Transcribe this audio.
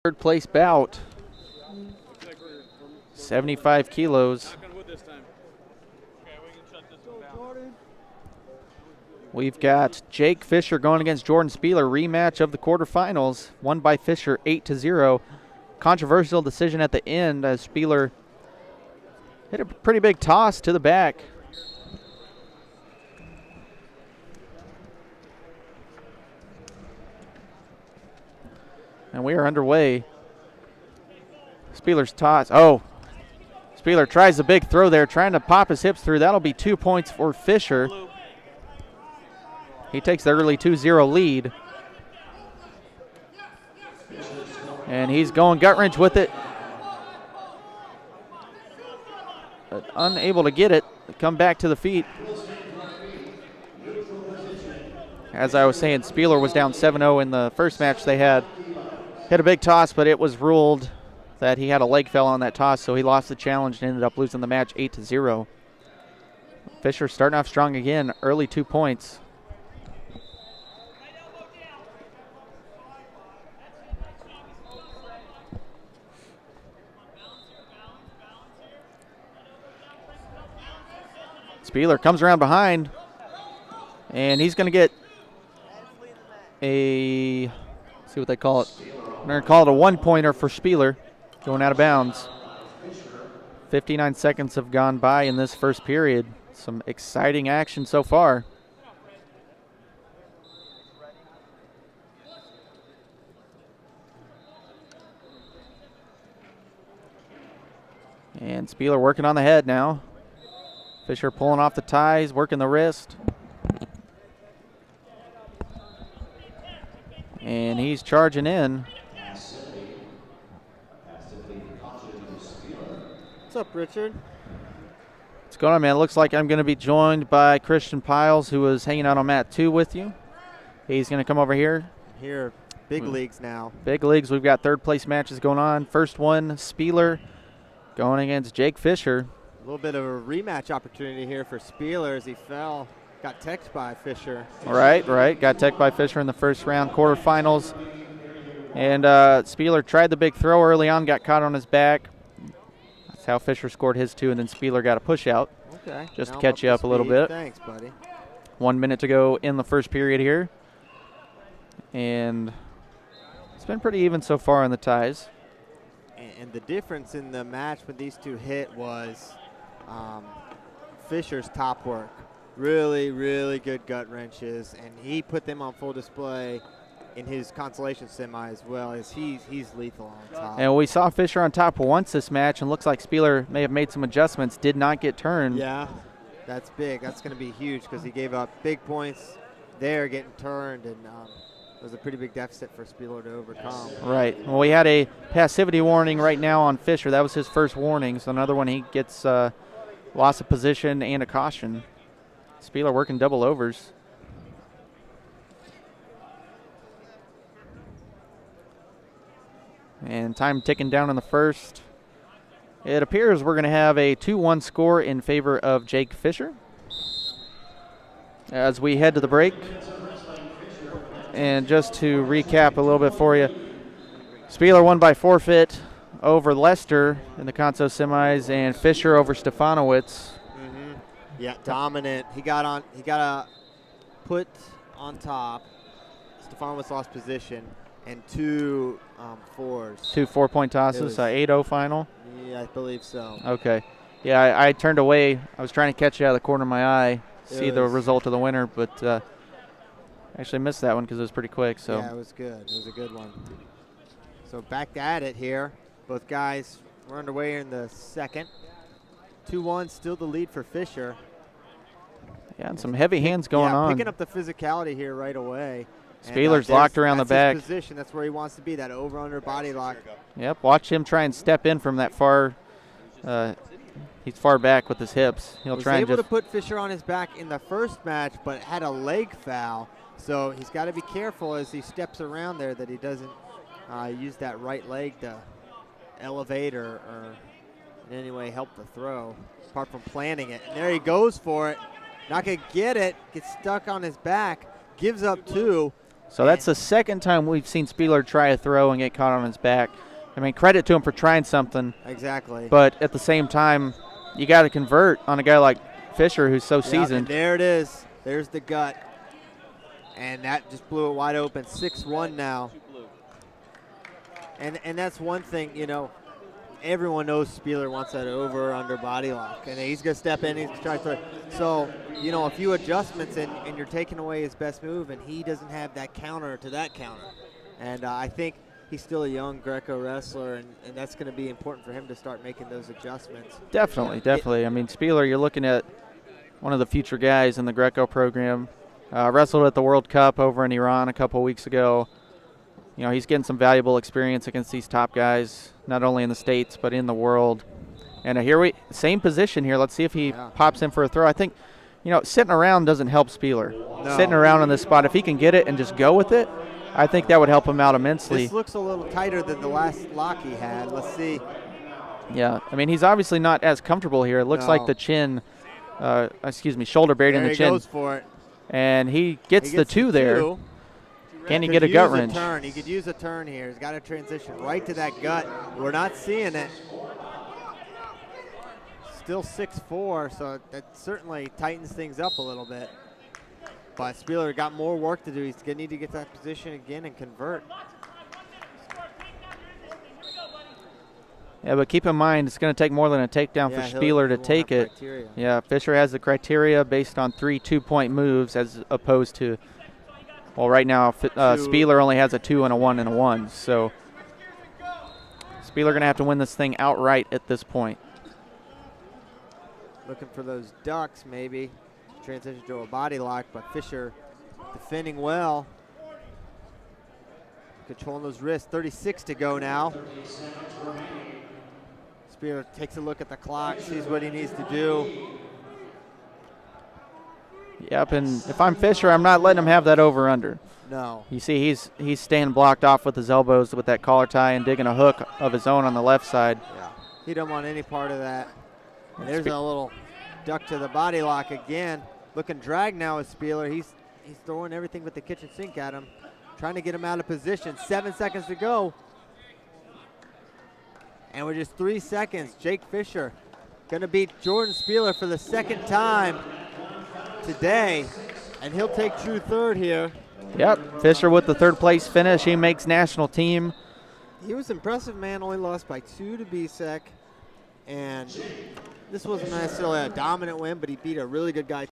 Third place bout. 75 kilos. We've got Jake Fisher going against Geordan Speiller. Rematch of the quarterfinals. Won by Fisher 8-0. Controversial decision at the end as Speiller hit a pretty big toss to the back. And we are underway. Speiller's toss. Oh, Speiller tries a big throw there, trying to pop his hips through. That'll be 2 points for Fisher. He takes the early 2-0 lead. And he's going gut wrench with it. But unable to get it. Come back to the feet. As I was saying, Speiller was down 7-0 in the first match they had. Hit a big toss, but it was ruled that he had a leg foul on that toss, so he lost the challenge and ended up losing the match 8-0. Fisher starting off strong again, early 2 points. Speiller comes around behind, and he's going to get a, let's see what they call it. They're going to call it a one-pointer for Speiller, going out of bounds. 59 seconds have gone by in this first period. Some exciting action so far. And Speiller working on the head now. Fisher pulling off the ties, working the wrist. And he's charging in. What's up, Richard? What's going on, man? It looks like I'm going to be joined by Christian Piles, who was hanging out on mat 2 with you. He's going to come over here. Here, big leagues now. Big leagues. We've got third place matches going on. First one, Speiller going against Jake Fisher. A little bit of a rematch opportunity here for Speiller as he fell. Got teched by Fisher. Right. Got teched by Fisher in the first round, quarterfinals. And Speiller tried the big throw early on, got caught on his back. That's how Fisher scored his 2, and then Speiller got a push out. Okay. Just to catch you up a little bit. Thanks, buddy. 1 minute to go in the first period here. And it's been pretty even so far in the ties. And the difference in the match when these two hit was Fisher's top work. Really, really good gut wrenches, and he put them on full display in his consolation semi as well, as he's lethal on top. And we saw Fisher on top once this match, and looks like Speiller may have made some adjustments, did not get turned. Yeah, that's big. That's going to be huge because he gave up big points there getting turned, and it was a pretty big deficit for Speiller to overcome. Right. Well, we had a passivity warning right now on Fisher. That was his first warning, so another one he gets loss of position and a caution. Speiller working double overs. And time ticking down in the first. It appears we're going to have a 2-1 score in favor of Jake Fisher as we head to the break. And just to recap a little bit for you, Speiller won by forfeit over Lester in the Conso semis, and Fisher over Stefanowicz. Yeah, dominant. He got a put on top. Stefanowicz lost position, and 2 fours. 2 4-point tosses, 8-0 final? Yeah, I believe so. Okay. Yeah, I turned away. I was trying to catch it out of the corner of my eye, see the result of the winner, but actually missed that one because it was pretty quick. So yeah, it was good. It was a good one. So back at it here. Both guys were underway in the second. 2-1, still the lead for Fisher. Yeah, and some heavy hands going on. Picking up the physicality here right away. Speiller's locked around the back. His position. That's where he wants to be, that over-under body lock. Yep, watch him try and step in from that far. He's far back with his hips. He'll try and able to put Fisher on his back in the first match, but had a leg foul. So he's got to be careful as he steps around there that he doesn't use that right leg to elevate or in any way help the throw, apart from planning it. And there he goes for it. Not going to get it. Gets stuck on his back. Gives up 2. So that's the second time we've seen Speiller try a throw and get caught on his back. I mean, credit to him for trying something. Exactly. But at the same time, you got to convert on a guy like Fisher who's so seasoned. And there it is. There's the gut. And that just blew it wide open. 6-1 now. And that's one thing, you know, everyone knows Speiller wants that over or under body lock. And he's going to step in, he's going to try to throw it. So, you know, a few adjustments and you're taking away his best move, and he doesn't have that counter to that counter. And I think he's still a young Greco wrestler, and that's going to be important for him to start making those adjustments. Definitely. I mean, Speiller, you're looking at one of the future guys in the Greco program. Wrestled at the World Cup over in Iran a couple weeks ago. You know, he's getting some valuable experience against these top guys, not only in the States but in the world. And here same position here. Let's see if he pops in for a throw. I think, you know, sitting around doesn't help Speiller. No. Sitting around on this spot, if he can get it and just go with it, I think that would help him out immensely. This looks a little tighter than the last lock he had. Let's see. Yeah, I mean, he's obviously not as comfortable here. It looks like the chin, shoulder buried in the chin. He goes for it. And he gets the two there. Can he get a gut wrench? He could use a turn here. He's got to transition right to that gut. We're not seeing it. Still 6-4, so that certainly tightens things up a little bit. But Speiller got more work to do. He's going to need to get that position again and convert. Yeah, but keep in mind, it's going to take more than a takedown for Speiller to take it. Criteria. Yeah, Fisher has the criteria based on 3 two-point moves as opposed to, well, right now, Speiller only has a 2 and a 1 and a 1. So Speiller going to have to win this thing outright at this point. Looking for those ducks, maybe. Transition to a body lock, but Fisher defending well. Controlling those wrists. 36 to go now. Speiller takes a look at the clock, sees what he needs to do. Yep, and if I'm Fisher, I'm not letting him have that over-under. No. You see, he's staying blocked off with his elbows with that collar tie and digging a hook of his own on the left side. Yeah, he don't want any part of that. And there's a little duck to the body lock again. Looking drag now with Speiller. He's throwing everything with the kitchen sink at him, trying to get him out of position. 7 seconds to go. And with just 3 seconds, Jake Fisher going to beat Geordan Speiller for the second time today. And he'll take true third here. Yep, Fisher with the third place finish. He makes national team. He was impressive, man. Only lost by 2 to Bisek. And this wasn't necessarily a dominant win, but he beat a really good guy.